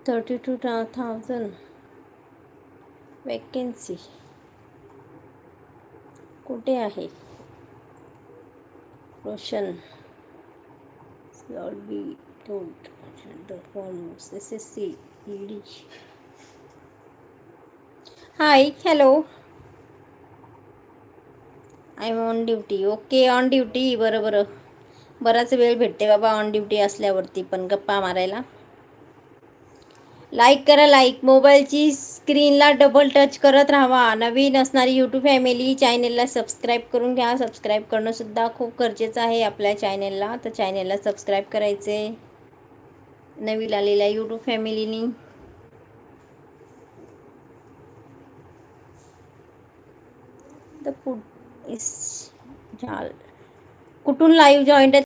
32,000 vacancy कुठे आहे? Roshan be told the formers SSC ED. Hi, hello. I am on duty. Okay, on duty. बरं. बराच वेळ भेटते बाबा ऑन ड्युटी असल्यावरती पण गप्पा मारायला. लाईक करा, लाईक. मोबाईलची स्क्रीनला डबल टच करत राहा. नवीन असणारी यूट्यूब फॅमिली चॅनेलला सबस्क्राईब करून घ्या. सबस्क्राईब करणंसुद्धा खूप गरजेचं आहे आपल्या चॅनेलला. तर चॅनेलला सबस्क्राईब करायचे नवीन आलेल्या यूट्यूब फॅमिलीनी. द पुट इस झाल. कुठून लाईव्ह जॉईंट